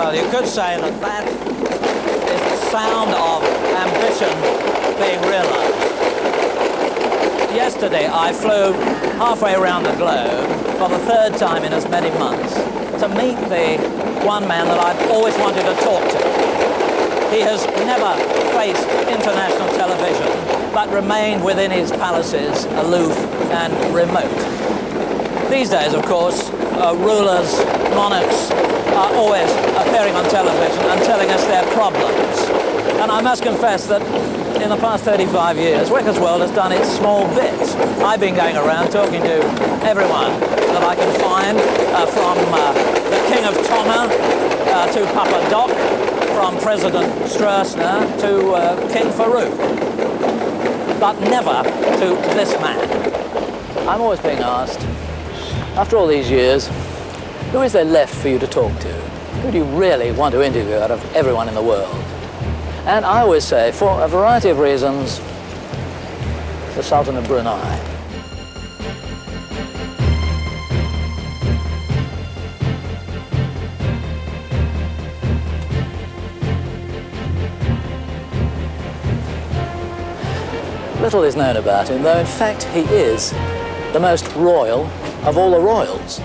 Well, you could say that that is the sound of ambition being realized. Yesterday, I flew halfway around the globe for the third time in as many months to meet the one man that I've always wanted to talk to. He has never faced international television, but remained within his palaces, aloof and remote. These days, of course, rulers, monarchs are always appearing on television and telling us their problems. And I must confess that in the past 35 years, Whicker's World has done its small bit. I've been going around talking to everyone that I can find, from the King of Tonga to Papa Doc, from President Stroessner to King Farouk, but never to this man. I'm always being asked, after all these years, who is there left for you to talk to? Who do you really want to interview out of everyone in the world? And I always say, for a variety of reasons, the Sultan of Brunei. Little is known about him, though in fact he is the most royal of all the royals.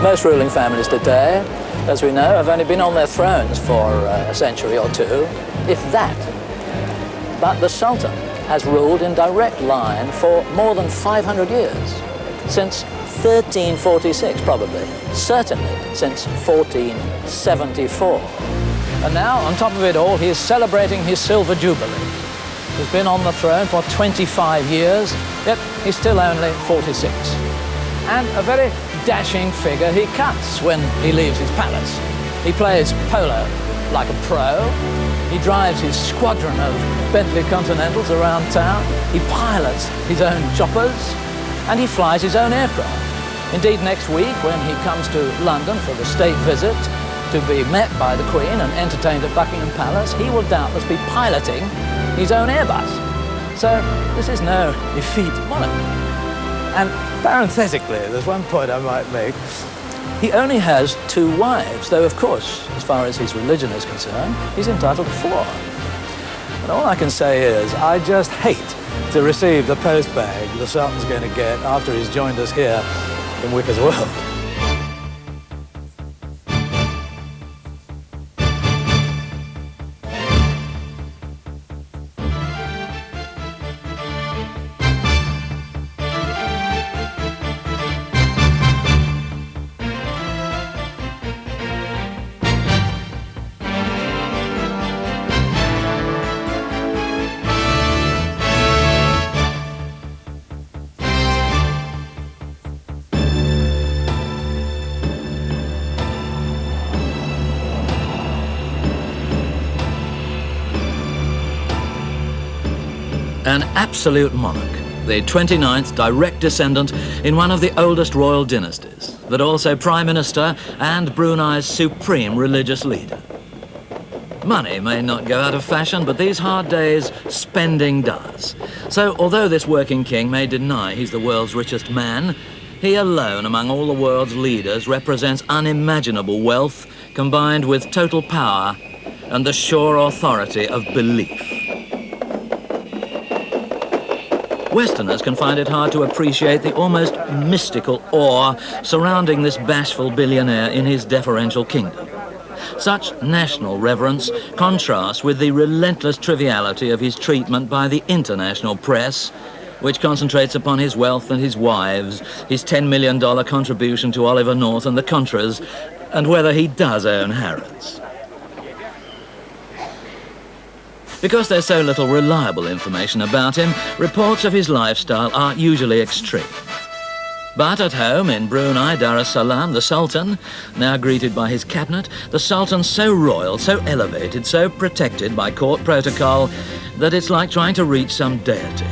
Most ruling families today, as we know, have only been on their thrones for a century or two, if that. But the Sultan has ruled in direct line for more than 500 years, since 1346 probably, certainly since 1474. And now, on top of it all, he is celebrating his silver jubilee. He's been on the throne for 25 years, yet he's still only 46. And a very dashing figure he cuts when he leaves his palace. He plays polo like a pro. He drives his squadron of Bentley Continentals around town. He pilots his own choppers, and he flies his own aircraft. Indeed, next week, when he comes to London for the state visit to be met by the Queen and entertained at Buckingham Palace, he will doubtless be piloting his own Airbus. So this is no effete monarch. And parenthetically, there's one point I might make. He only has 2 wives, though, of course, as far as his religion is concerned, he's entitled to 4. And all I can say is, I just hate to receive the post bag the Sultan's going to get after he's joined us here in Whicker's World. An absolute monarch, the 29th direct descendant in one of the oldest royal dynasties, but also Prime Minister and Brunei's supreme religious leader. Money may not go out of fashion, but these hard days, spending does. So although this working king may deny he's the world's richest man, he alone among all the world's leaders represents unimaginable wealth combined with total power and the sure authority of belief. Westerners can find it hard to appreciate the almost mystical awe surrounding this bashful billionaire in his deferential kingdom. Such national reverence contrasts with the relentless triviality of his treatment by the international press, which concentrates upon his wealth and his wives, his $10 million contribution to Oliver North and the Contras, and whether he does own Harrods. Because there's so little reliable information about him, reports of his lifestyle are usually extreme. But at home in Brunei, Dar es Salaam, the Sultan, now greeted by his cabinet, the Sultan's so royal, so elevated, so protected by court protocol that it's like trying to reach some deity.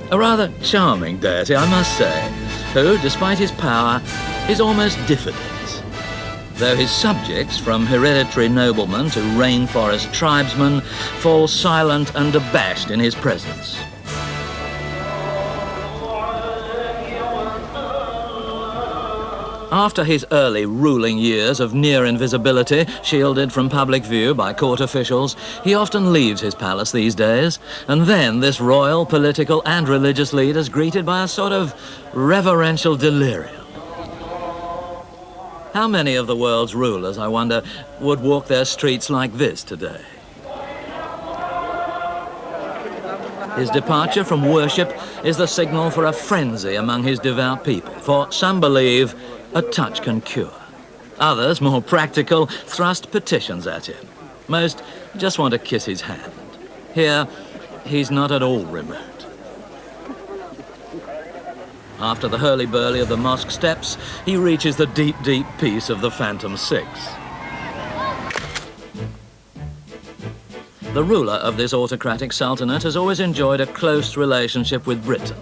A rather charming deity, I must say, who, despite his power, is almost diffident. though his subjects, from hereditary noblemen to rainforest tribesmen, fall silent and abashed in his presence. After his early ruling years of near invisibility, shielded from public view by court officials, he often leaves his palace these days, and then this royal, political and religious leader is greeted by a sort of reverential delirium. How many of the world's rulers, I wonder, would walk their streets like this today? His departure from worship is the signal for a frenzy among his devout people, for some believe a touch can cure. Others, more practical, thrust petitions at him. Most just want to kiss his hand. Here, he's not at all remote. After the hurly-burly of the mosque steps, he reaches the deep, deep peace of the Phantom Six. The ruler of this autocratic sultanate has always enjoyed a close relationship with Britain.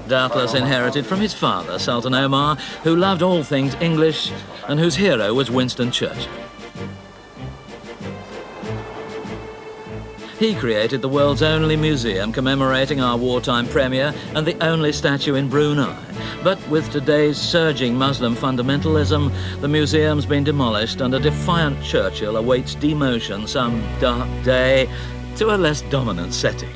Doubtless inherited from his father, Sultan Omar, who loved all things English and whose hero was Winston Churchill. He created the world's only museum commemorating our wartime premier and the only statue in Brunei. But with today's surging Muslim fundamentalism, the museum's been demolished and a defiant Churchill awaits demotion some dark day to a less dominant setting.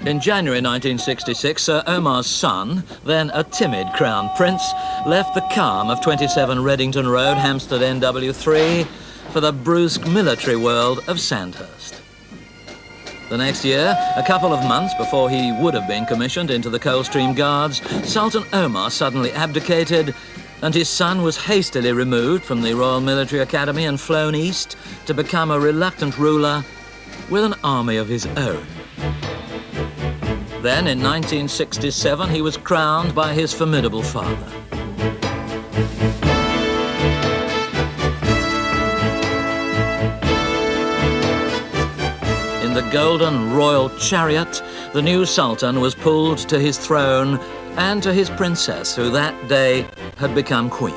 In January 1966, Sir Omar's son, then a timid crown prince, left the calm of 27 Reddington Road, Hampstead NW3, for the brusque military world of Sandhurst. The next year, a couple of months before he would have been commissioned into the Coldstream Guards, Sultan Omar suddenly abdicated, and his son was hastily removed from the Royal Military Academy and flown east to become a reluctant ruler with an army of his own. Then, in 1967, he was crowned by his formidable father. In the golden royal chariot, the new Sultan was pulled to his throne and to his princess, who that day had become queen.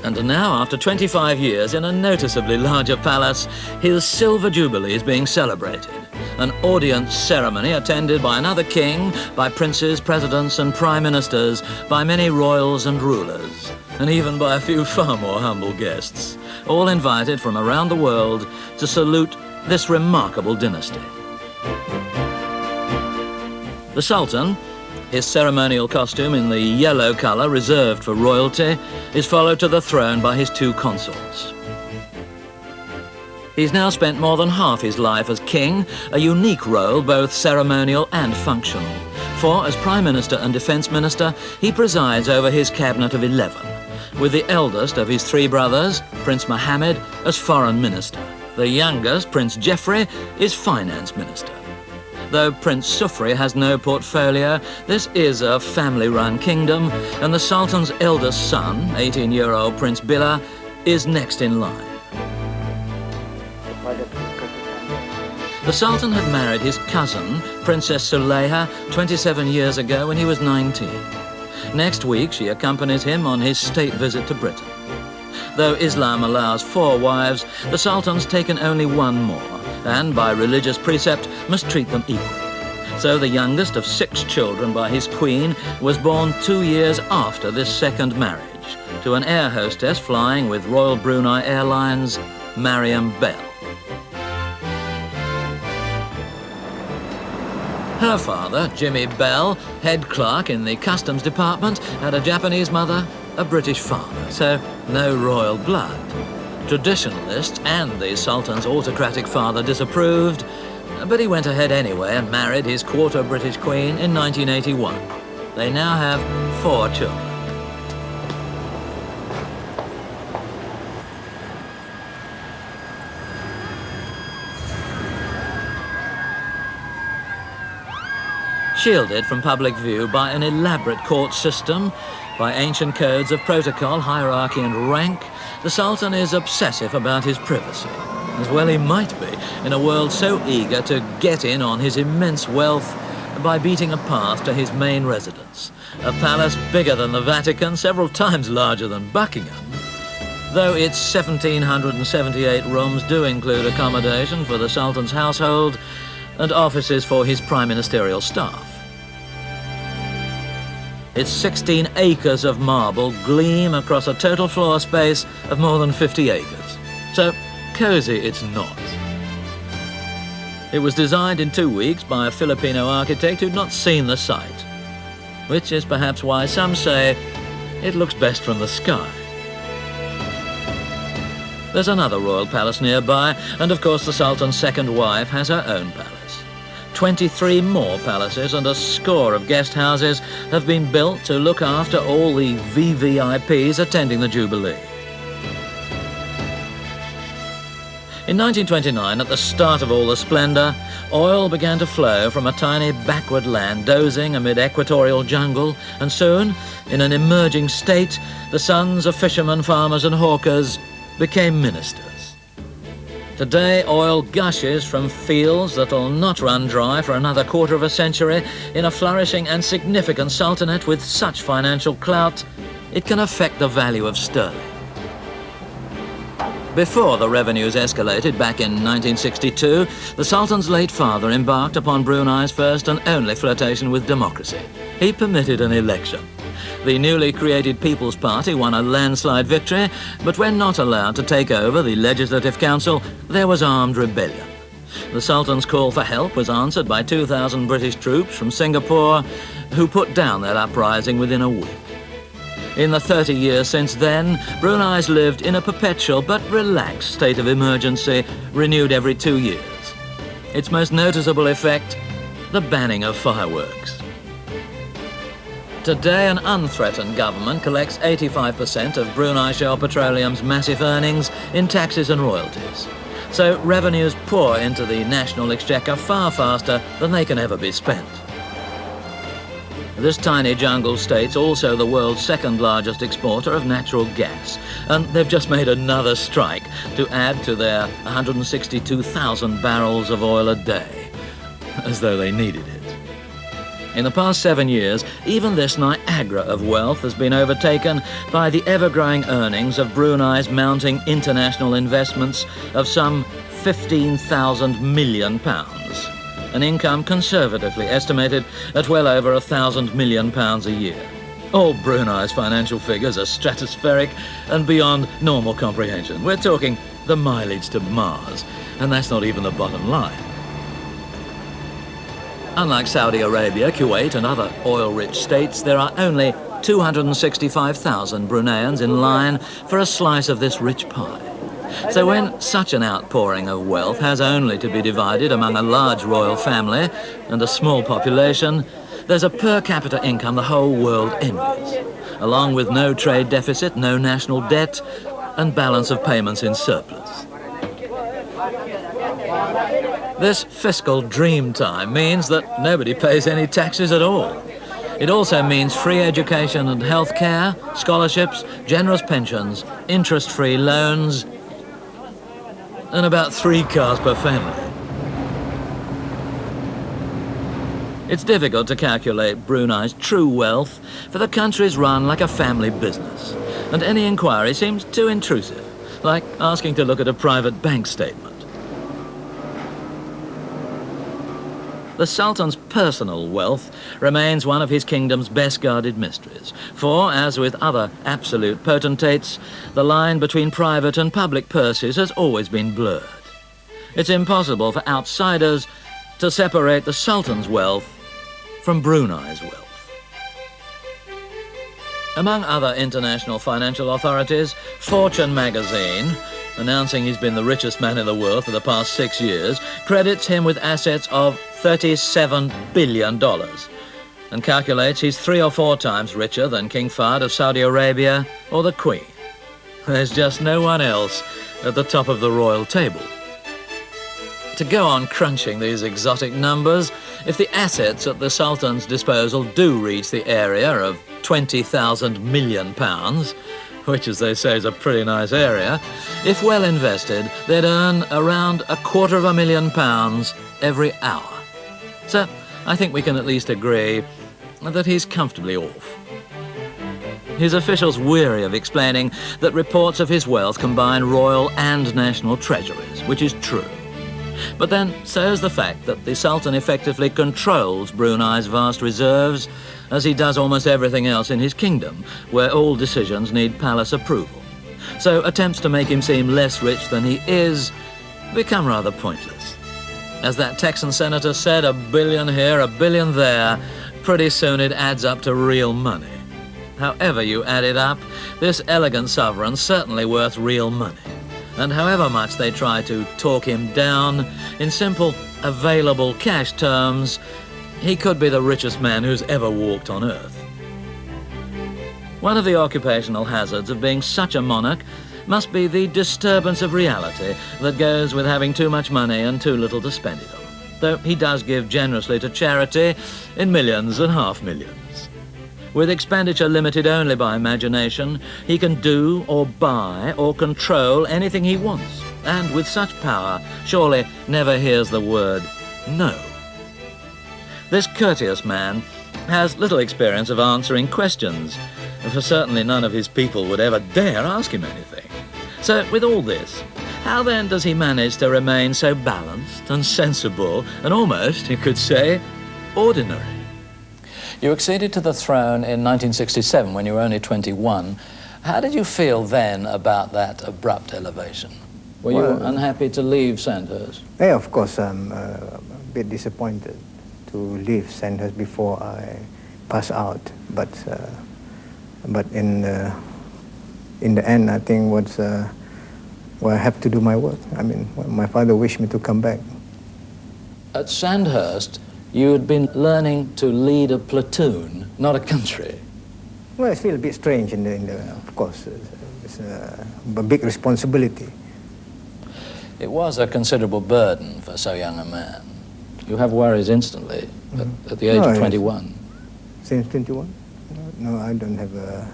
And now, after 25 years in a noticeably larger palace, his silver jubilee is being celebrated. An audience ceremony attended by another king, by princes, presidents and prime ministers, by many royals and rulers, and even by a few far more humble guests, all invited from around the world to salute this remarkable dynasty. The Sultan, his ceremonial costume in the yellow colour reserved for royalty, is followed to the throne by his two consorts. He's now spent more than half his life as king, a unique role both ceremonial and functional. For, as Prime Minister and Defence Minister, he presides over his cabinet of 11, with the eldest of his three brothers, Prince Mohammed, as Foreign Minister. The youngest, Prince Geoffrey, is Finance Minister. Though Prince Sufri has no portfolio, this is a family-run kingdom, and the Sultan's eldest son, 18-year-old Prince Billah, is next in line. The Sultan had married his cousin, Princess Suleha, 27 years ago when he was 19. Next week, she accompanies him on his state visit to Britain. Though Islam allows 4 wives, the Sultan's taken only 1 more, and by religious precept must treat them equally. So the youngest of 6 children by his queen was born 2 years after this second marriage, to an air hostess flying with Royal Brunei Airlines, Mariam Bell. Her father, Jimmy Bell, head clerk in the customs department, had a Japanese mother, a British father, so no royal blood. Traditionalists and the Sultan's autocratic father disapproved, but he went ahead anyway and married his quarter British queen in 1981. They now have 4 children. Shielded from public view by an elaborate court system, by ancient codes of protocol, hierarchy and rank, the Sultan is obsessive about his privacy. As well he might be, in a world so eager to get in on his immense wealth by beating a path to his main residence, a palace bigger than the Vatican, several times larger than Buckingham, though its 1,778 rooms do include accommodation for the Sultan's household and offices for his prime ministerial staff. Its 16 acres of marble gleam across a total floor space of more than 50 acres. So cosy it's not. It was designed in 2 weeks by a Filipino architect who'd not seen the site, which is perhaps why some say it looks best from the sky. There's another royal palace nearby, and of course the Sultan's second wife has her own palace. 23 more palaces and a score of guest houses have been built to look after all the VVIPs attending the Jubilee. In 1929, at the start of all the splendour, oil began to flow from a tiny backward land dozing amid equatorial jungle, and soon, in an emerging state, the sons of fishermen, farmers and hawkers became ministers. Today, oil gushes from fields that'll not run dry for another quarter of a century in a flourishing and significant sultanate with such financial clout, it can affect the value of sterling. Before the revenues escalated back in 1962, the Sultan's late father embarked upon Brunei's first and only flirtation with democracy. He permitted an election. The newly created People's Party won a landslide victory, but when not allowed to take over the Legislative Council, there was armed rebellion. The Sultan's call for help was answered by 2,000 British troops from Singapore, who put down that uprising within a week. In the 30 years since then, Brunei's lived in a perpetual but relaxed state of emergency, renewed every 2 years. Its most noticeable effect, the banning of fireworks. Today, an unthreatened government collects 85% of Brunei Shell Petroleum's massive earnings in taxes and royalties. So revenues pour into the national exchequer far faster than they can ever be spent. This tiny jungle state's also the world's second largest exporter of natural gas, and they've just made another strike to add to their 162,000 barrels of oil a day, as though they needed it. In the past 7 years, even this Niagara of wealth has been overtaken by the ever-growing earnings of Brunei's mounting international investments of some £15,000 million. An income conservatively estimated at well over £1,000 million a year. All Brunei's financial figures are stratospheric and beyond normal comprehension. We're talking the mileage to Mars, and that's not even the bottom line. Unlike Saudi Arabia, Kuwait and other oil-rich states, there are only 265,000 Bruneians in line for a slice of this rich pie. So when such an outpouring of wealth has only to be divided among a large royal family and a small population, there's a per capita income the whole world envies, along with no trade deficit, no national debt, and balance of payments in surplus. This fiscal dream time means that nobody pays any taxes at all. It also means free education and health care, scholarships, generous pensions, interest-free loans, and about 3 cars per family. It's difficult to calculate Brunei's true wealth, for the country's run like a family business, and any inquiry seems too intrusive, like asking to look at a private bank statement. The Sultan's personal wealth remains one of his kingdom's best-guarded mysteries, for, as with other absolute potentates, the line between private and public purses has always been blurred. It's impossible for outsiders to separate the Sultan's wealth from Brunei's wealth. Among other international financial authorities, Fortune magazine, announcing he's been the richest man in the world for the past 6 years, credits him with assets of $37 billion and calculates he's 3 or 4 times richer than King Fahd of Saudi Arabia or the Queen. There's just no one else at the top of the royal table. To go on crunching these exotic numbers, if the assets at the Sultan's disposal do reach the area of £20,000 million, which, as they say, is a pretty nice area, if well invested, they'd earn around £250,000 every hour. So I think we can at least agree that he's comfortably off. His officials weary of explaining that reports of his wealth combine royal and national treasuries, which is true. But then so is the fact that the Sultan effectively controls Brunei's vast reserves, as he does almost everything else in his kingdom, where all decisions need palace approval. So attempts to make him seem less rich than he is become rather pointless. As that Texan senator said, $1 billion here, $1 billion there, pretty soon it adds up to real money. However you add it up, this elegant sovereign's certainly worth real money. And however much they try to talk him down, in simple, available cash terms, he could be the richest man who's ever walked on Earth. One of the occupational hazards of being such a monarch must be the disturbance of reality that goes with having too much money and too little to spend it on, though he does give generously to charity in millions and half millions. With expenditure limited only by imagination, he can do or buy or control anything he wants, and with such power, surely never hears the word no. This courteous man has little experience of answering questions, for certainly none of his people would ever dare ask him anything. So with all this, how then does he manage to remain so balanced and sensible and almost, you could say, ordinary? You acceded to the throne in 1967 when you were only 21. How did you feel then about that abrupt elevation? Were you unhappy to leave Sandhurst? Yeah, of course, I'm a bit disappointed to leave Sandhurst before I pass out. But in the end, I think I have to do my work. I mean, my father wished me to come back. At Sandhurst, you had been learning to lead a platoon, not a country. Well, I feel a bit strange of course, it's a big responsibility. It was a considerable burden for so young a man. You have worries instantly at the age of 21. Since 21? No, I don't have a...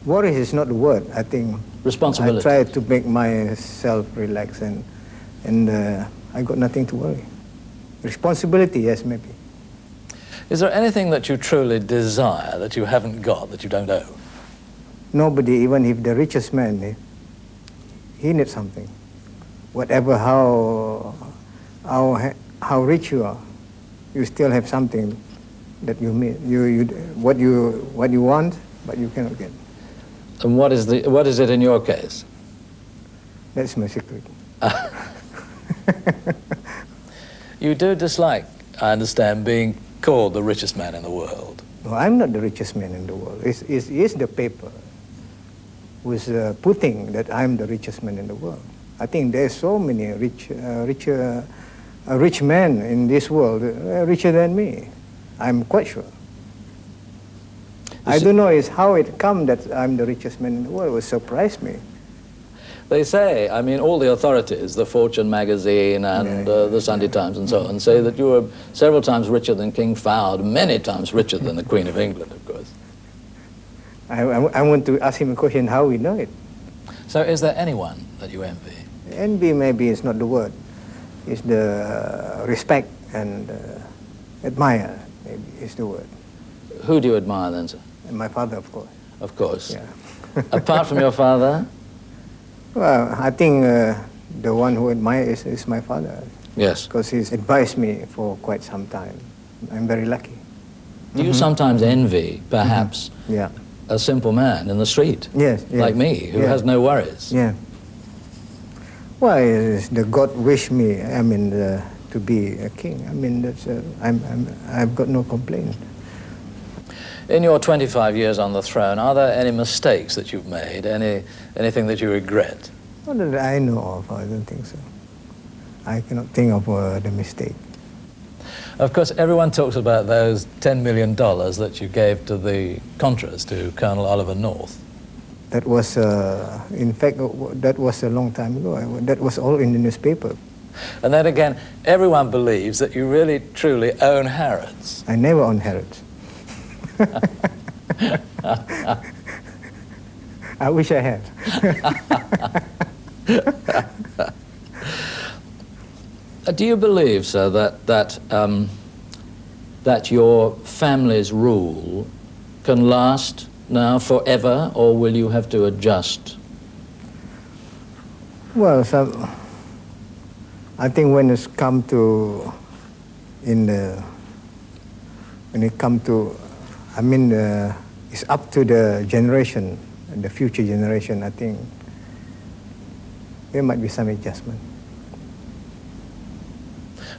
Worries is not the word, I think. Responsibility. I try to make myself relax and I got nothing to worry. Responsibility, yes, maybe. Is there anything that you truly desire that you haven't got, that you don't owe? Nobody, even if the richest man, he needs something. Whatever, how rich you are, you still have something that you need. What you want, but you cannot get. And what is it in your case? That's my secret. You do dislike, I understand, being called the richest man in the world. No, I'm not the richest man in the world. It's the paper who's putting that I'm the richest man in the world. I think there's so many rich men in this world, richer than me. I'm quite sure. I don't know how it come that I'm the richest man in the world. It would surprise me. They say, I mean, all the authorities, the Fortune magazine and the Sunday Times and so on, say that you are several times richer than King Fahd, many times richer than the Queen of England, of course. I want to ask him a question, how we know it. So is there anyone that you envy? Envy maybe is not the word. It's the respect and admire, maybe is the word. Who do you admire then, sir? And my father, of course. Of course. Yeah. Apart from your father? Well, I think the one who admire is my father. Yes. Because he's advised me for quite some time. I'm very lucky. Do you sometimes envy, perhaps, Yeah. a simple man in the street? Yes. Like me, who has no worries? Yeah. Well, the God wished me, to be a king. I mean, that's I've got no complaint. In your 25 years on the throne, are there any mistakes that you've made, anything that you regret? Not that I know of, I don't think so. I cannot think of the mistake. Of course, everyone talks about those $10 million that you gave to the Contras, to Colonel Oliver North. That was, in fact, that was a long time ago. That was all in the newspaper. And then again, everyone believes that you really, truly own Harrods. I never own Harrods. I wish I had. Do you believe, sir, that your family's rule can last now forever, or will you have to adjust? Well, I think when it's come to, it's up to the generation, the future generation. I think there might be some adjustment.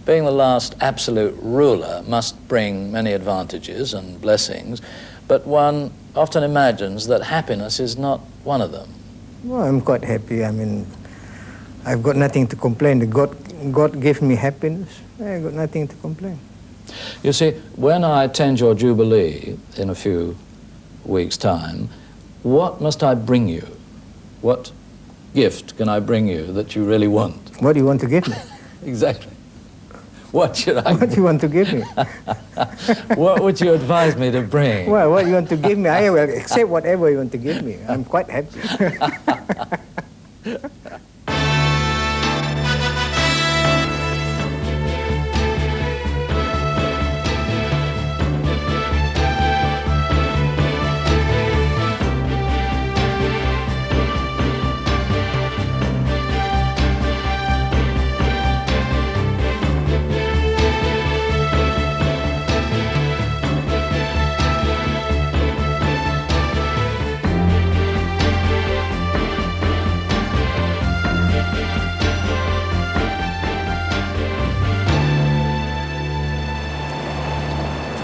Being the last absolute ruler must bring many advantages and blessings, but one often imagines that happiness is not one of them. Well, I'm quite happy. I mean, I've got nothing to complain. God gave me happiness. I've got nothing to complain. You see, when I attend your Jubilee in a few weeks' time, what must I bring you? What gift can I bring you that you really want? What do you want to give me? Exactly. What should I What do you want to give me? What would you advise me to bring? Well, what you want to give me, I will accept whatever you want to give me. I'm quite happy.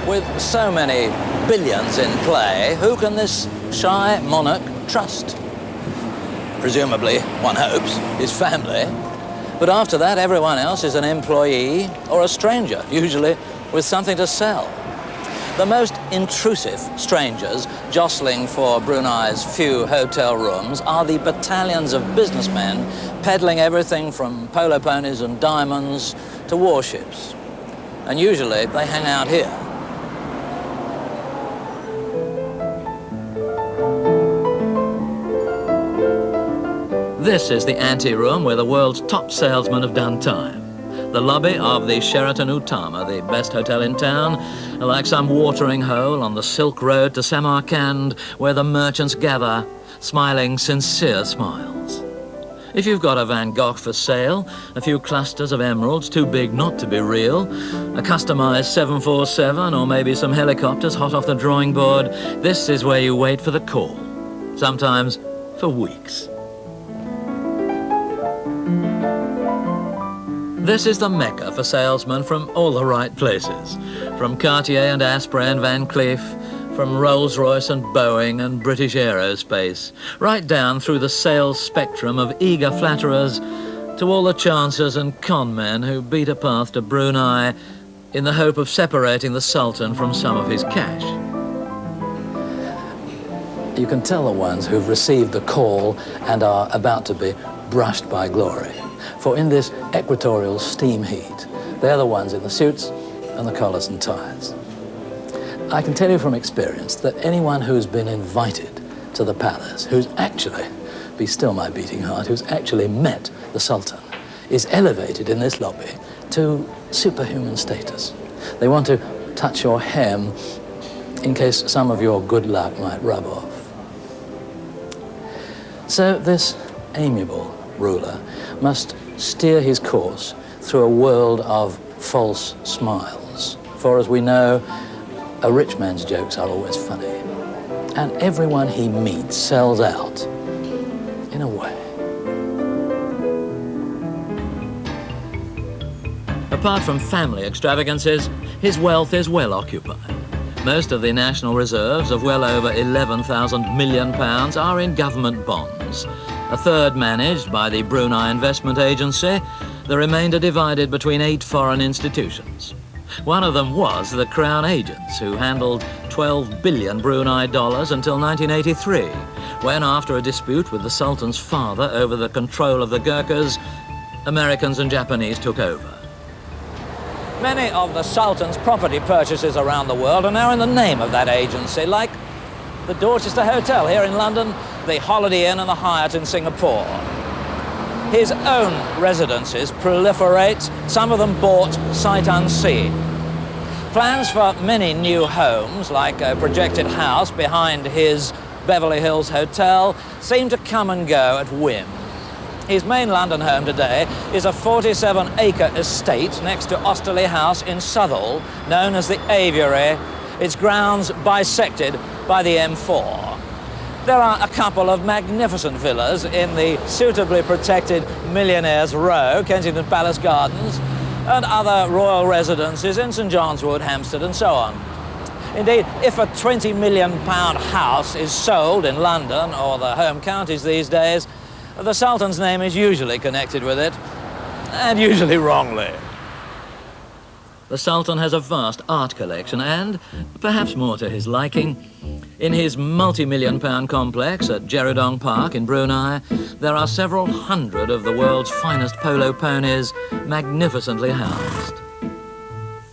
With so many billions in play, who can this shy monarch trust? Presumably, one hopes, his family. But after that, everyone else is an employee or a stranger, usually with something to sell. The most intrusive strangers jostling for Brunei's few hotel rooms are the battalions of businessmen peddling everything from polo ponies and diamonds to warships. And usually they hang out here. This is the ante-room where the world's top salesmen have done time. The lobby of the Sheraton Utama, the best hotel in town, like some watering hole on the Silk Road to Samarkand, where the merchants gather, smiling sincere smiles. If you've got a Van Gogh for sale, a few clusters of emeralds too big not to be real, a customized 747 or maybe some helicopters hot off the drawing board, this is where you wait for the call, sometimes for weeks. This is the Mecca for salesmen from all the right places. From Cartier and Asprey and Van Cleef, from Rolls-Royce and Boeing and British Aerospace, right down through the sales spectrum of eager flatterers to all the chancers and con men who beat a path to Brunei in the hope of separating the Sultan from some of his cash. You can tell the ones who've received the call and are about to be brushed by glory. For in this equatorial steam heat, they're the ones in the suits and the collars and ties. I can tell you from experience that anyone who's been invited to the palace, who's actually, be still my beating heart, who's actually met the Sultan, is elevated in this lobby to superhuman status. They want to touch your hem in case some of your good luck might rub off. So this amiable ruler must steer his course through a world of false smiles. For as we know, a rich man's jokes are always funny. And everyone he meets sells out, in a way. Apart from family extravagances, his wealth is well occupied. Most of the national reserves of well over £11,000 million are in government bonds. A third managed by the Brunei Investment Agency, the remainder divided between 8 foreign institutions. One of them was the Crown Agents, who handled 12 billion Brunei dollars until 1983, when, after a dispute with the Sultan's father over the control of the Gurkhas, Americans and Japanese took over. Many of the Sultan's property purchases around the world are now in the name of that agency, like the Dorchester Hotel here in London the Holiday Inn and the Hyatt in Singapore. His own residences proliferate, some of them bought sight unseen. Plans for many new homes, like a projected house behind his Beverly Hills Hotel, seem to come and go at whim. His main London home today is a 47-acre estate next to Osterley House in Southall, known as the Aviary, its grounds bisected by the M4. There are a couple of magnificent villas in the suitably protected Millionaires Row, Kensington Palace Gardens, and other royal residences in St John's Wood, Hampstead, and so on. Indeed, if a £20 million house is sold in London or the home counties these days, the Sultan's name is usually connected with it, and usually wrongly. The Sultan has a vast art collection and, perhaps more to his liking, in his multi-million-pound complex at Jeradong Park in Brunei, there are several hundred of the world's finest polo ponies magnificently housed.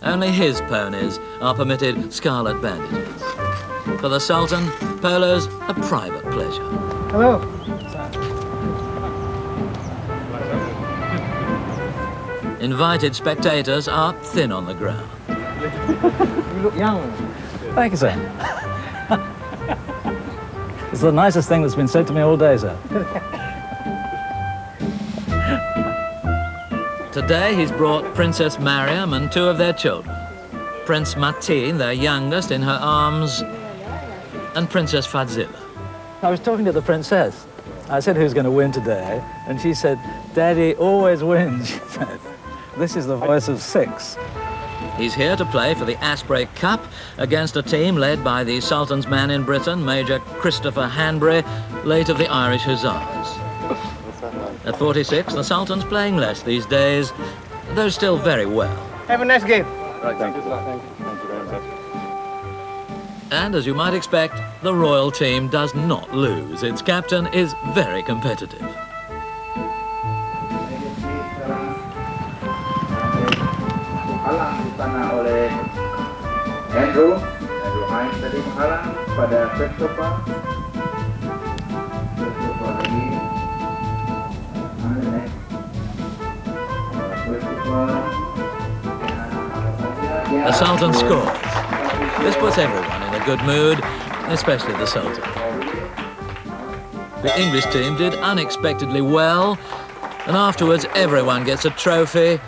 Only his ponies are permitted scarlet bandages. For the Sultan, polo's a private pleasure. Hello. Invited spectators are thin on the ground. You look young. Thank you, sir. It's the nicest thing that's been said to me all day, sir. Today he's brought Princess Mariam and two of their children. Prince Mateen, their youngest, in her arms, and Princess Fadzila. I was talking to the princess. I said who's going to win today, and she said, "Daddy always wins," she said. This is the voice of 6. He's here to play for the Asprey Cup against a team led by the Sultan's man in Britain, Major Christopher Hanbury, late of the Irish Hussars. At 46, the Sultan's playing less these days, though still very well. Have a nice game. Right, thank you. Thank you very much. And as you might expect, the royal team does not lose. Its captain is very competitive. Halang di sana oleh Andrew Hines tadi menghalang pada Christopher lagi The Sultan scores. This puts everyone in a good mood, especially the Sultan. The English team did unexpectedly well, and afterwards everyone gets a trophy,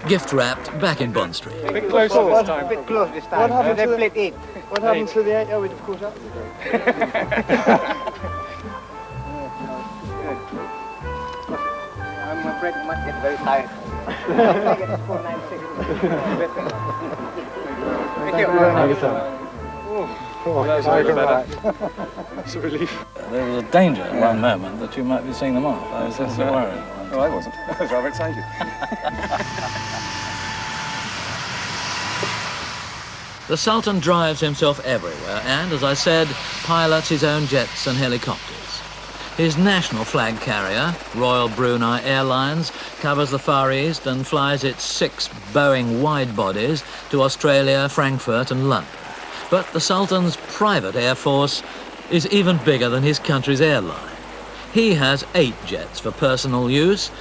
gift-wrapped back in Bond Street. A bit closer this time. A bit close this time. What happened They to the- played 8. What happened to the 8? Oh, we've caught up. I'm afraid you must get very tired. I get to score 9-6. Thank you. Thank you, sir. That's better. It's a relief. There was a danger at one moment that you might be seeing them off. I was just worried. Oh, I wasn't. I was rather excited. The Sultan drives himself everywhere and, as I said, pilots his own jets and helicopters. His national flag carrier, Royal Brunei Airlines, covers the Far East and flies its 6 Boeing wide-bodies to Australia, Frankfurt and London. But the Sultan's private air force is even bigger than his country's airline. He has 8 jets for personal use,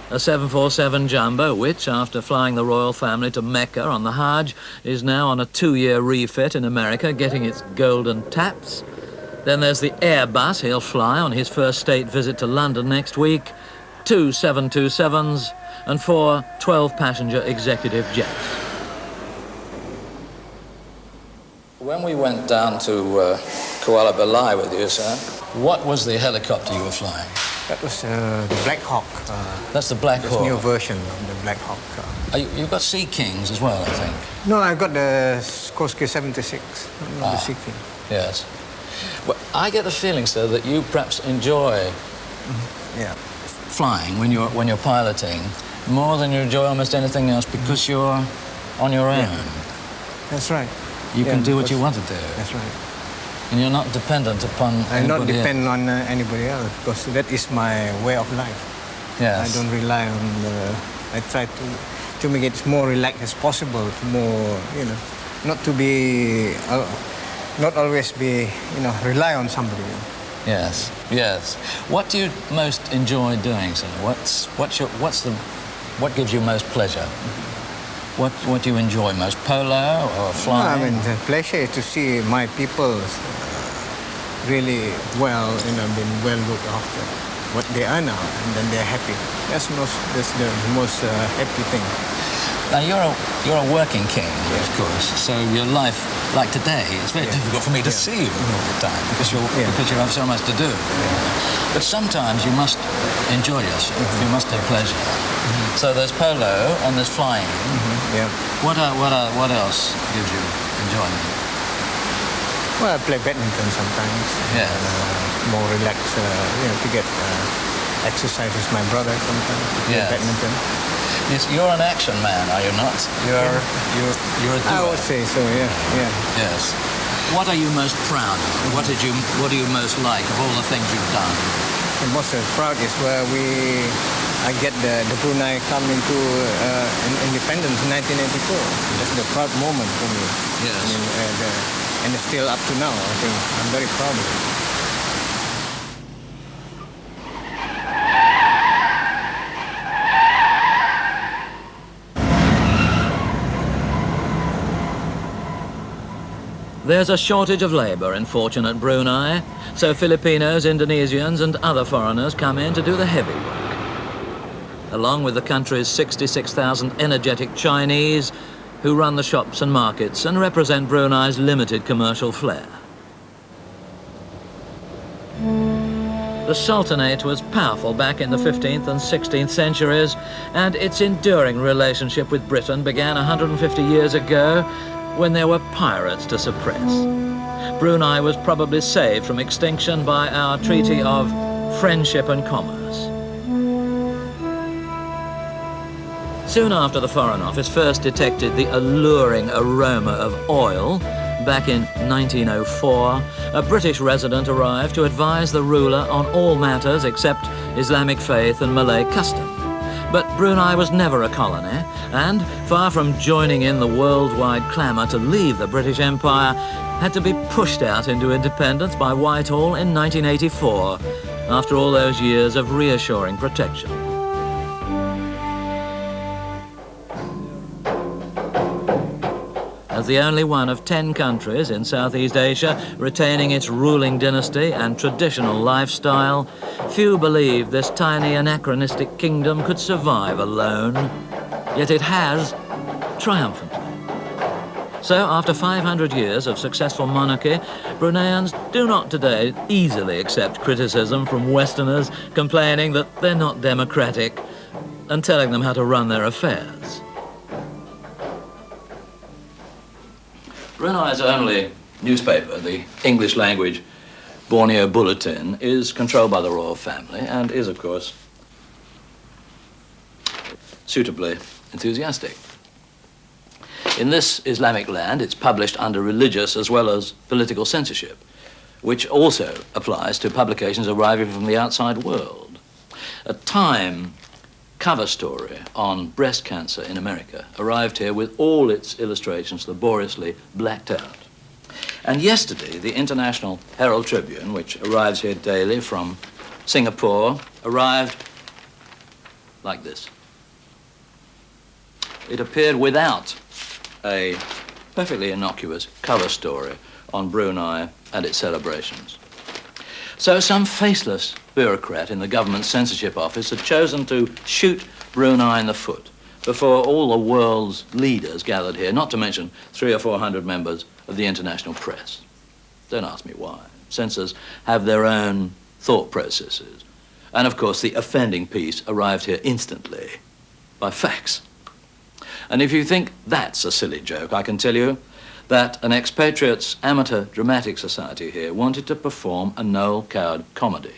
a 747 Jumbo, which, after flying the royal family to Mecca on the Hajj, is now on a 2-year refit in America, getting its golden taps. Then there's the Airbus he'll fly on his first state visit to London next week, 2 727s, and 4 12-passenger executive jets. When we went down to Kuala Belai with you, sir, what was the helicopter you were flying? That was the Black Hawk. That's the Black Hawk. New version of the Black Hawk. You've got Sea Kings as well, I think. No, I got the Skorsky 76, not the Sea King. Yes. Well, I get the feeling, sir, that you perhaps enjoy Yeah. flying when you're piloting more than you enjoy almost anything else because you're on your own. That's right. You can Yeah, do what you because- want to do. That's right. And you're not dependent upon I not anybody depend on anybody else because that is my way of life. Yes. I don't rely on. I try to make it as more relaxed as possible. To more, not to be, not always be, rely on somebody. Yes, yes. What do you most enjoy doing, sir? What gives you most pleasure? What do you enjoy most? Polo or flying? I mean, the pleasure is to see my people really well, been well looked after. What they are now, and then they're happy. That's the most happy thing. Now you're a working king, of course. So your life, like today, it's very difficult for me to see you all the time because you have so much to do. But sometimes you must enjoy yourself. You must take pleasure. So there's polo and there's flying. What else gives you enjoyment? Well, I play badminton sometimes. Yeah. More relaxed, to get exercise with my brother sometimes. Play badminton. Yes, you're an action man, are you not? You're a doer. I would say so. Yeah. Yes. What are you most proud of? What do you most like of all the things you've done? The most proud is where I get the Brunei come into independence in 1984. That's the proud moment for me. Yes. I mean, and it's still up to now. I think I'm very proud of it. There's a shortage of labour in fortunate Brunei, so Filipinos, Indonesians and other foreigners come in to do the heavy work. Along with the country's 66,000 energetic Chinese who run the shops and markets and represent Brunei's limited commercial flair. The Sultanate was powerful back in the 15th and 16th centuries, and its enduring relationship with Britain began 150 years ago when there were pirates to suppress. Brunei was probably saved from extinction by our Treaty of Friendship and Commerce. Soon after the Foreign Office first detected the alluring aroma of oil, back in 1904, a British resident arrived to advise the ruler on all matters except Islamic faith and Malay custom. But Brunei was never a colony, and, far from joining in the worldwide clamour to leave the British Empire, had to be pushed out into independence by Whitehall in 1984, after all those years of reassuring protection. As the only one of 10 countries in Southeast Asia retaining its ruling dynasty and traditional lifestyle, few believed this tiny anachronistic kingdom could survive alone. Yet it has, triumphantly. So after 500 years of successful monarchy, Bruneians do not today easily accept criticism from Westerners complaining that they're not democratic and telling them how to run their affairs. Brunei's only newspaper, the English language Borneo Bulletin, is controlled by the royal family and is, of course, suitably enthusiastic. In this Islamic land, it's published under religious as well as political censorship, which also applies to publications arriving from the outside world. A Time cover story on breast cancer in America arrived here with all its illustrations laboriously blacked out. And yesterday, the International Herald Tribune, which arrives here daily from Singapore, arrived like this. It appeared without a perfectly innocuous cover story on Brunei and its celebrations. So some faceless bureaucrat in the government censorship office had chosen to shoot Brunei in the foot before all the world's leaders gathered here, not to mention 300 or 400 members of the international press. Don't ask me why. Censors have their own thought processes. And of course, the offending piece arrived here instantly by fax. And if you think that's a silly joke, I can tell you that an expatriates amateur dramatic society here wanted to perform a Noel Coward comedy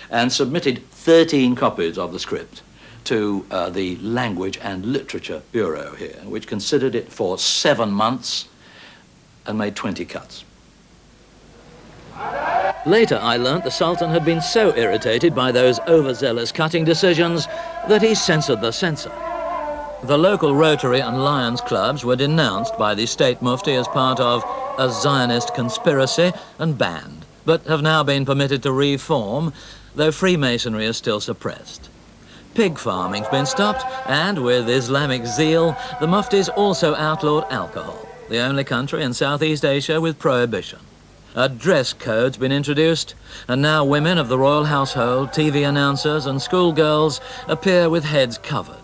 and submitted 13 copies of the script to the Language and Literature Bureau here, which considered it for 7 months and made 20 cuts. Later, I learnt the Sultan had been so irritated by those overzealous cutting decisions that he censored the censor. The local Rotary and Lions clubs were denounced by the state mufti as part of a Zionist conspiracy and banned. but have now been permitted to reform, though Freemasonry is still suppressed. Pig farming's been stopped, and with Islamic zeal, the Muftis also outlawed alcohol, the only country in Southeast Asia with prohibition. A dress code's been introduced, and now women of the royal household, TV announcers and schoolgirls appear with heads covered.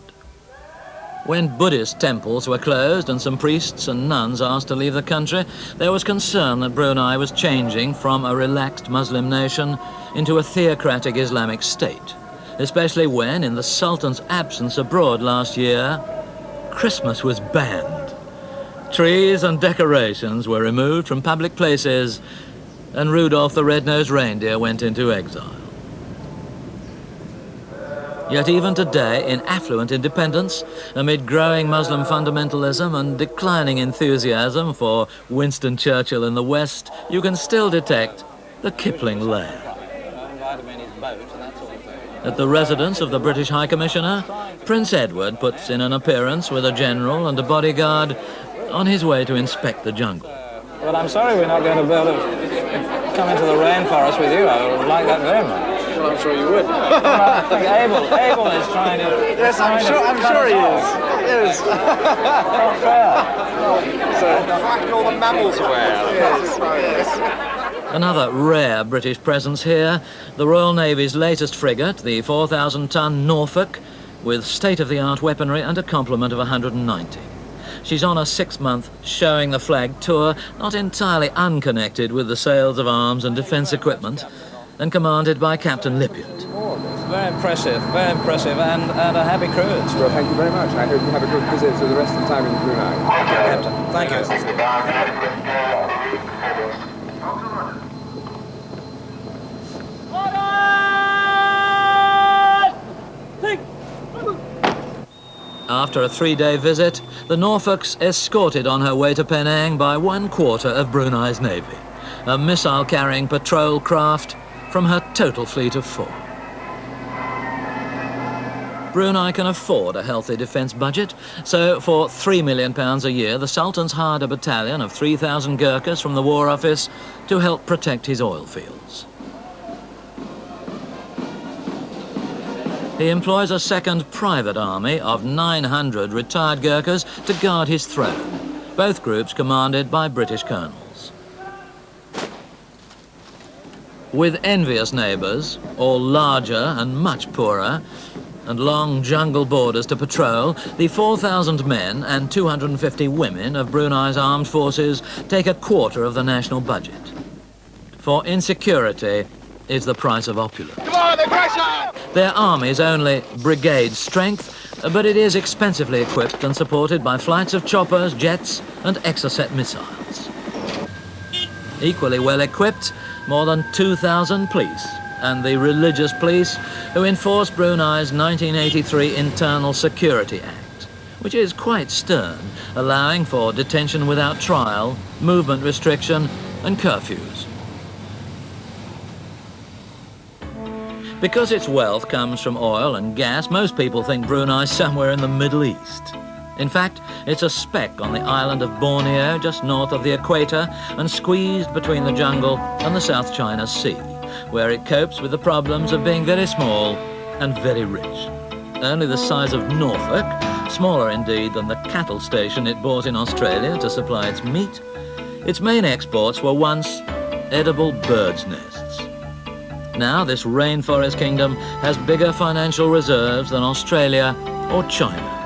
When Buddhist temples were closed and some priests and nuns asked to leave the country, there was concern that Brunei was changing from a relaxed Muslim nation into a theocratic Islamic state, especially when, in the Sultan's absence abroad last year, Christmas was banned. Trees and decorations were removed from public places, and Rudolph the Red-Nosed Reindeer went into exile. Yet even today, in affluent independence, amid growing Muslim fundamentalism and declining enthusiasm for Winston Churchill in the West, you can still detect the Kipling lair. At the residence of the British High Commissioner, Prince Edward puts in an appearance with a general and a bodyguard on his way to inspect the jungle. Well, I'm sorry we're not going to be able to come into the rainforest with you. I would like that very much. Well, I'm sure you would. I think Abel is trying to... Yes, I'm sure he is. He is. Not fair. So, fracking all the mammals away. Yes. Another rare British presence here, the Royal Navy's latest frigate, the 4,000-ton Norfolk, with state-of-the-art weaponry and a complement of 190. She's on a 6-month showing the flag tour, not entirely unconnected with the sales of arms and defence equipment, and commanded by Captain Lippiott. Very impressive, and a happy cruise. Well, thank you very much. I hope you have a good visit to the rest of the time in Brunei. Thank you, Captain. Thank you. After a 3-day visit, the Norfolk's escorted on her way to Penang by 1/4 of Brunei's navy, a missile-carrying patrol craft from her total fleet of 4. Brunei can afford a healthy defence budget, so for £3 million a year, the Sultan's hired a battalion of 3,000 Gurkhas from the War Office to help protect his oil fields. He employs a second private army of 900 retired Gurkhas to guard his throne, both groups commanded by British colonels. With envious neighbours, all larger and much poorer, and long jungle borders to patrol, the 4,000 men and 250 women of Brunei's armed forces take 1/4 of the national budget. For insecurity is the price of opulence. Come on, aggression! Their army's only brigade strength, but it is expensively equipped and supported by flights of choppers, jets, and Exocet missiles. Equally well equipped, more than 2,000 police, and the religious police who enforced Brunei's 1983 Internal Security Act, which is quite stern, allowing for detention without trial, movement restriction, and curfews. Because its wealth comes from oil and gas, most people think Brunei's somewhere in the Middle East. In fact, it's a speck on the island of Borneo, just north of the equator, and squeezed between the jungle and the South China Sea, where it copes with the problems of being very small and very rich. Only the size of Norfolk, smaller indeed than the cattle station it bought in Australia to supply its meat, its main exports were once edible birds' nests. Now this rainforest kingdom has bigger financial reserves than Australia or China.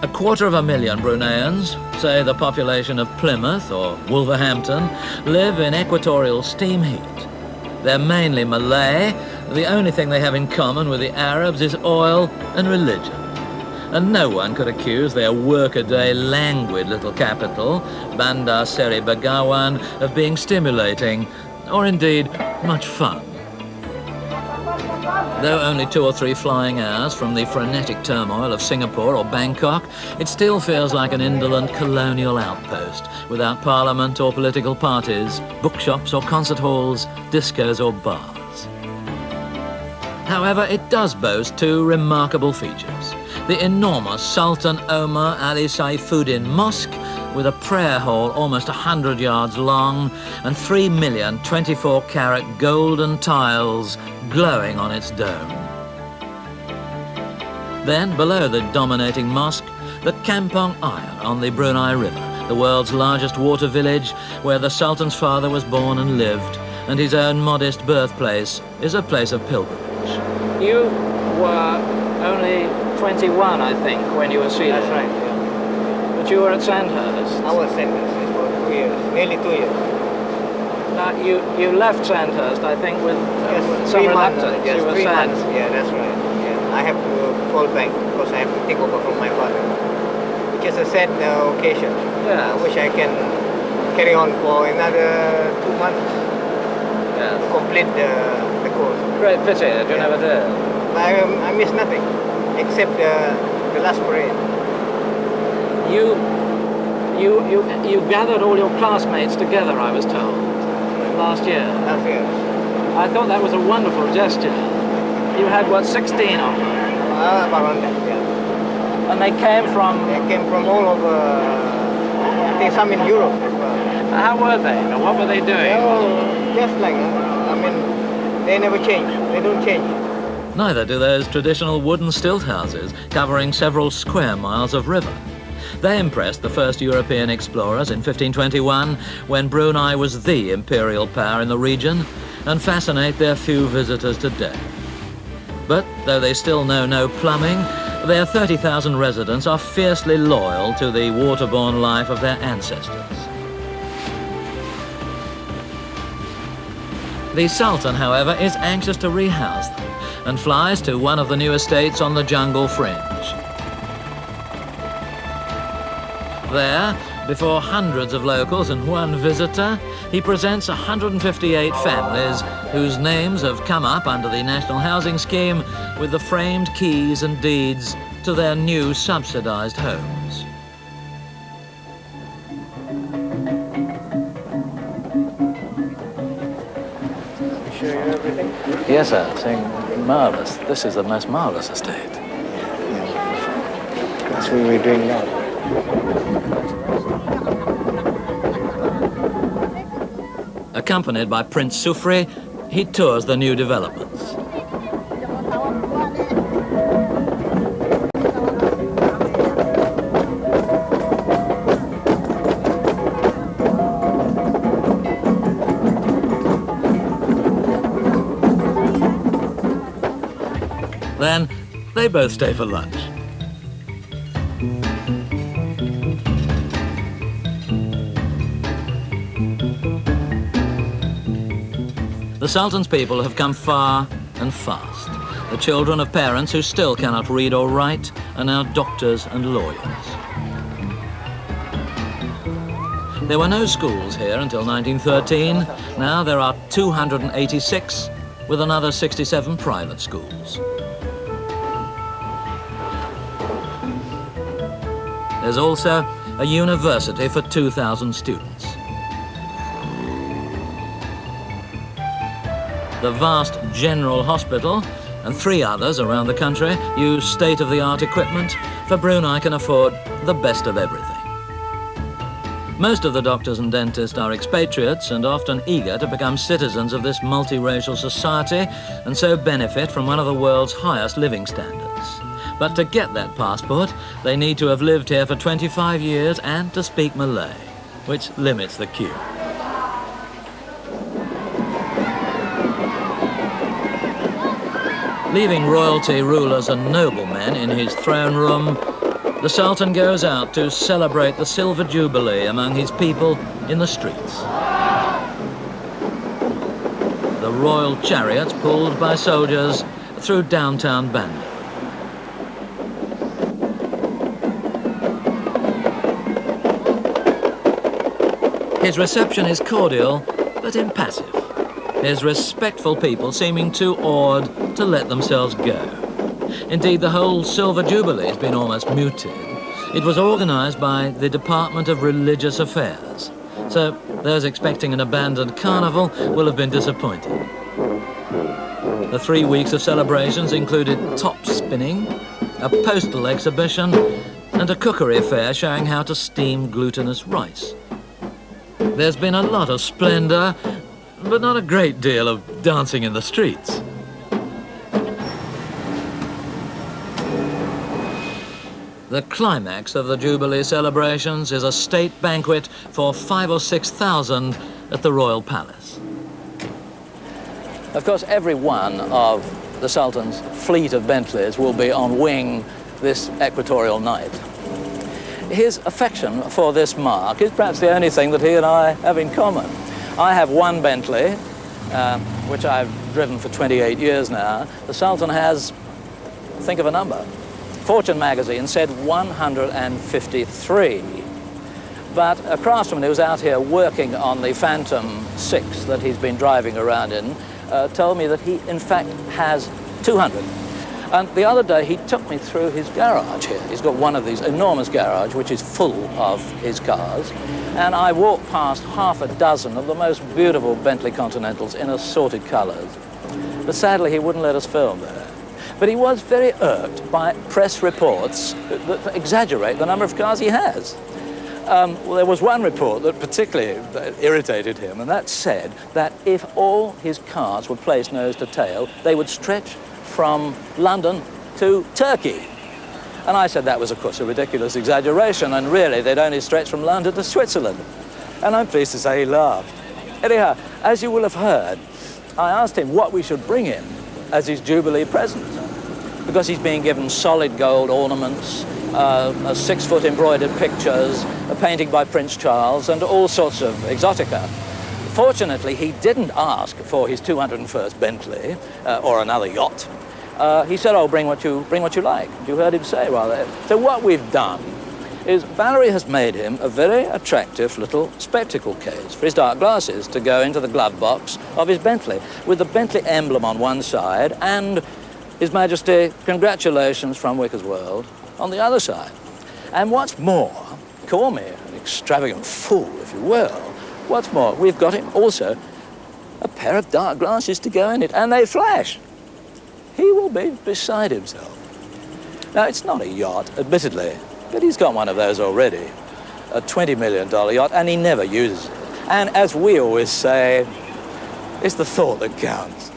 250,000 Bruneians, say the population of Plymouth or Wolverhampton, live in equatorial steam heat. They're mainly Malay. The only thing they have in common with the Arabs is oil and religion. And no one could accuse their workaday languid little capital, Bandar Seri Begawan, of being stimulating or indeed much fun. Though only 2 or 3 flying hours from the frenetic turmoil of Singapore or Bangkok, it still feels like an indolent colonial outpost, without parliament or political parties, bookshops or concert halls, discos or bars. However, it does boast 2 remarkable features: the enormous Sultan Omar Ali Saifuddin Mosque with a prayer hall almost 100 yards long and 3 million 24-carat golden tiles glowing on its dome. Then, below the dominating mosque, the Kampong Ayer on the Brunei River, the world's largest water village where the Sultan's father was born and lived, and his own modest birthplace is a place of pilgrimage. You were only 21, I think, when you were seated. That's right, yeah. But you were at Sandhurst. I was sentenced for 2 years, nearly 2 years. Now, you left Sandhurst, I think, with some 3 months, reluctance. yes, You were 3 sad. months, yeah, that's right. Yeah. I have to fall back because I have to take over from my father, which is a sad occasion. Yeah. I wish I can carry on for another 2 months Yeah. to complete the course. Great pity that you never did. I miss nothing except the last parade. You gathered all your classmates together, I was told, last year. Last year. I thought that was a wonderful gesture. You had, what, 16 of them? Around that, yeah. And they came from... They came from all over, I think some in Europe as well. How were they? Now, what were they doing? They're all just like, I mean, they never change. They don't change. Neither do those traditional wooden stilt houses covering several square miles of river. They impressed the first European explorers in 1521, when Brunei was the imperial power in the region, and fascinate their few visitors today. But though they still know no plumbing, their 30,000 residents are fiercely loyal to the waterborne life of their ancestors. The Sultan, however, is anxious to rehouse them and flies to one of the new estates on the jungle fringe. There, before hundreds of locals and one visitor, he presents 158 families whose names have come up under the National Housing Scheme with the framed keys and deeds to their new subsidised homes. Show you everything? Yes, sir. Saying marvellous. This is the most marvellous estate. That's what we're doing now. Accompanied by Prince Sufri, he tours the new developments. Then they both stay for lunch. The Sultan's people have come far and fast. The children of parents who still cannot read or write are now doctors and lawyers. There were no schools here until 1913. Now there are 286, with another 67 private schools. There's also a university for 2,000 students. The vast General Hospital and 3 others around the country use state-of-the-art equipment, for Brunei can afford the best of everything. Most of the doctors and dentists are expatriates and often eager to become citizens of this multiracial society and so benefit from one of the world's highest living standards. But to get that passport, they need to have lived here for 25 years and to speak Malay, which limits the queue. Leaving royalty, rulers and noblemen in his throne room, the Sultan goes out to celebrate the Silver Jubilee among his people in the streets. The royal chariots pulled by soldiers through downtown Bandar. His reception is cordial, but impassive. His respectful people seeming too awed to let themselves go. Indeed, the whole Silver Jubilee has been almost muted. It was organised by the Department of Religious Affairs, so those expecting an abandoned carnival will have been disappointed. The 3 weeks of celebrations included top spinning, a postal exhibition, and a cookery fair showing how to steam glutinous rice. There's been a lot of splendour, but not a great deal of dancing in the streets. The climax of the Jubilee celebrations is a state banquet for 5,000 or 6,000 at the Royal Palace. Of course, every one of the Sultan's fleet of Bentleys will be on wing this equatorial night. His affection for this mark is perhaps the only thing that he and I have in common. I have one Bentley, which I've driven for 28 years now. The Sultan has, think of a number. Fortune magazine said 153. But a craftsman who's out here working on the Phantom 6 that he's been driving around in told me that he, in fact, has 200. And the other day, he took me through his garage here. He's got one of these enormous garages, which is full of his cars. And I walked past half a dozen of the most beautiful Bentley Continentals in assorted colours. But sadly, he wouldn't let us film there. But he was very irked by press reports that exaggerate the number of cars he has. Well, there was one report that particularly irritated him, and that said that if all his cars were placed nose to tail, they would stretch from London to Turkey. And I said that was, of course, a ridiculous exaggeration, and really they'd only stretch from London to Switzerland. And I'm pleased to say he laughed. Anyhow, as you will have heard, I asked him what we should bring him as his Jubilee present, because he's being given solid gold ornaments, 6-foot embroidered pictures, a painting by Prince Charles, and all sorts of exotica. Fortunately, he didn't ask for his 201st Bentley or another yacht. He said, "Oh, bring what you like." You heard him say rather. So what we've done is Valerie has made him a very attractive little spectacle case for his dark glasses to go into the glove box of his Bentley, with the Bentley emblem on one side and His Majesty, congratulations from Whicker's World on the other side. And what's more, call me an extravagant fool if you will, what's more, we've got him also a pair of dark glasses to go in it, and they flash. He will be beside himself. Now, it's not a yacht, admittedly, but he's got one of those already, a $20 million yacht, and he never uses it. And as we always say, it's the thought that counts.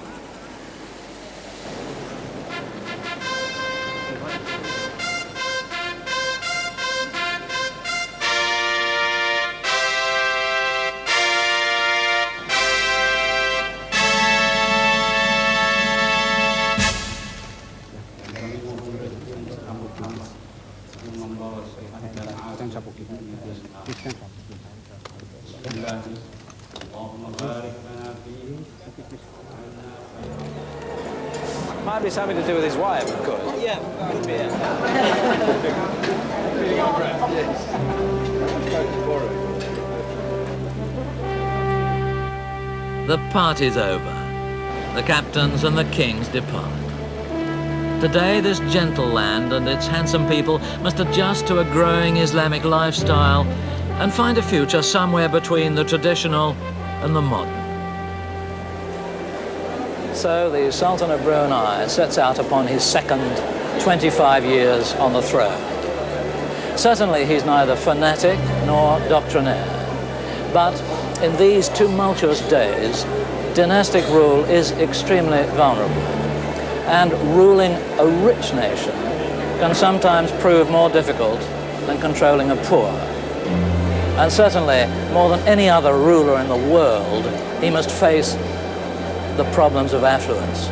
Might be something to do with his wife, of course. Yeah, could be. Feeding on breath. Yes. The party's over. The captains and the kings depart. Today, this gentle land and its handsome people must adjust to a growing Islamic lifestyle and find a future somewhere between the traditional and the modern. So the Sultan of Brunei sets out upon his second 25 years on the throne. Certainly he's neither fanatic nor doctrinaire, but in these tumultuous days, dynastic rule is extremely vulnerable, and ruling a rich nation can sometimes prove more difficult than controlling a poor. And certainly, more than any other ruler in the world, he must face the problems of affluence.